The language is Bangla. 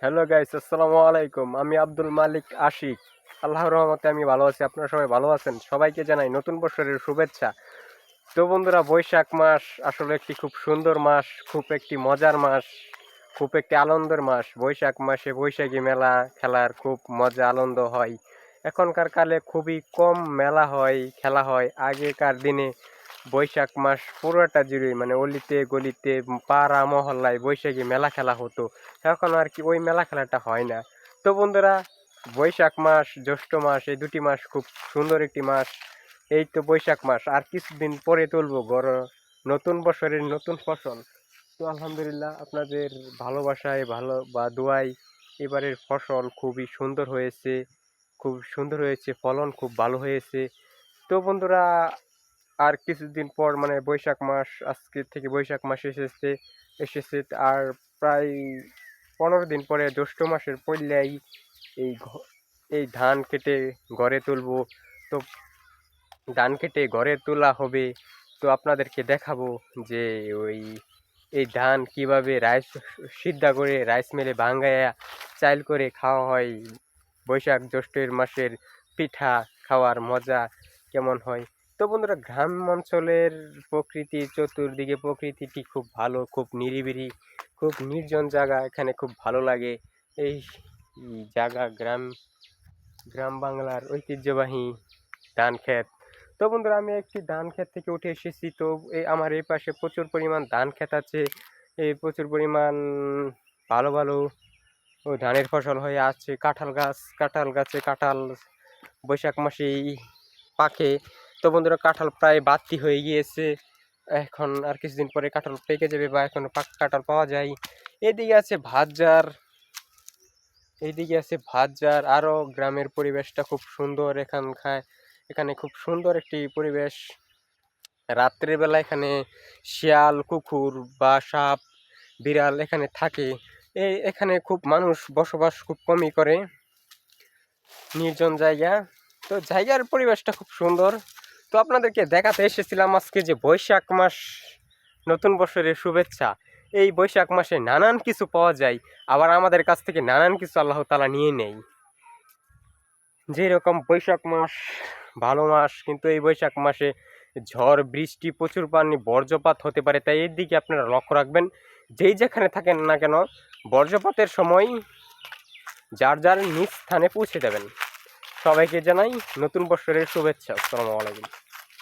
হ্যালো গাইস, আসসালামু আলাইকুম। আমি আব্দুল মালিক আশিক। আল্লাহর রহমতে আমি ভালো আছি। আপনারা সবাই ভালো আছেন? সবাইকে জানাই নতুন বছরের শুভেচ্ছা। তো বন্ধুরা, বৈশাখ মাস আসলে একটি খুব সুন্দর মাস, খুব একটি মজার মাস, খুব একটি আনন্দের মাস। বৈশাখ মাসে বৈশাখী মেলা খেলার খুব মজা আনন্দ হয়। এখনকার কালে খুবই কম মেলা হয়, খেলা হয়। আগেকার দিনে বৈশাখ মাস পুরোটা জুড়ে মানে অলিতে গলিতে পাড়া মহল্লায় বৈশাখী মেলা খেলা হতো। এখন আর কি ওই মেলা খেলাটা হয় না। তো বন্ধুরা, বৈশাখ মাস জ্যৈষ্ঠ মাস এই দুটি মাস খুব সুন্দর একটি মাস। এই তো বৈশাখ মাস, আর কিছুদিন পরে তুলবো নতুন বছরের নতুন ফসল। তো আলহামদুলিল্লাহ, আপনাদের ভালোবাসায় ভালো বা দোয়ায় এবারের ফসল খুবই সুন্দর হয়েছে, খুব সুন্দর হয়েছে, ফলন খুব ভালো হয়েছে। তো বন্ধুরা, আর কিছুদিন পর মানে বৈশাখ মাস, আজকে থেকে বৈশাখ মাস এসেছে আর প্রায় 15 দিন পরে জ্যৈষ্ঠ মাসের পয়লাই এই এই ধান কেটে ঘরে তুলবো। তো ধান কেটে ঘরে তোলা হবে, তো আপনাদেরকে দেখাবো যে ওই এই ধান কিভাবে রাইস সিদ্ধা করে রাইস মিলে ভাঙ্গায়া চাইল করে খাওয়া হয়। বৈশাখ জ্যৈষ্ঠের মাসের পিঠা খাওয়ার মজা কেমন হয়। তো বন্ধুরা, গ্রাম অঞ্চলের প্রকৃতি, চতুর্দিকে প্রকৃতিটি খুব ভালো, খুব নিরিবিলি, খুব নির্জন জায়গা, এখানে খুব ভালো লাগে। এই জায়গা গ্রাম গ্রাম বাংলার ঐতিহ্যবাহী ধান ক্ষেত। তো বন্ধুরা, আমি একটি ধান ক্ষেত থেকে উঠে এসেছি। তো আমার এই পাশে প্রচুর পরিমাণ ধান ক্ষেত আছে। এই প্রচুর পরিমাণ ভালো ভালো ও ধানের ফসল হয়ে আছে। কাঁঠাল গাছে কাঁঠাল বৈশাখ মাসেই পাকে। তো বন্ধুরা, কাঁঠাল প্রায় বাতি হয়ে গিয়েছে। এখন আর কিছুদিন পরে কাঁঠাল পেকে যাবে বা এখন কাঁঠাল পাওয়া যায়। এইদিকে আছে ভাতজার। আরও গ্রামের পরিবেশটা খুব সুন্দর। এখানে খুব সুন্দর একটি পরিবেশ। রাত্রের বেলা এখানে শিয়াল, কুকুর বা সাপ, বিড়াল এখানে থাকে। এখানে খুব মানুষ বসবাস খুব কমই করে, নির্জন জায়গা। তো জায়গার পরিবেশটা খুব সুন্দর। তো আপনাদেরকে দেখাতে এসেছিলাম আজকে যে বৈশাখ মাস নতুন বছরের শুভেচ্ছা। এই বৈশাখ মাসে নানান কিছু পাওয়া যায়, আবার আমাদের কাছ থেকে নানান কিছু আল্লাহ তাআলা নিয়ে নেয়। যেরকম বৈশাখ মাস ভালো মাস, কিন্তু এই বৈশাখ মাসে ঝড় বৃষ্টি, প্রচুর পানি, বজ্রপাত হতে পারে। তাই এর দিকে আপনারা লক্ষ্য রাখবেন। যেই যেখানে থাকেন না কেন, বজ্রপাতের সময় যার যার নিজ স্থানে পৌঁছে দেবেন। সবাইকে জানাই নতুন বছরের শুভেচ্ছা। আসসালামু আলাইকুম।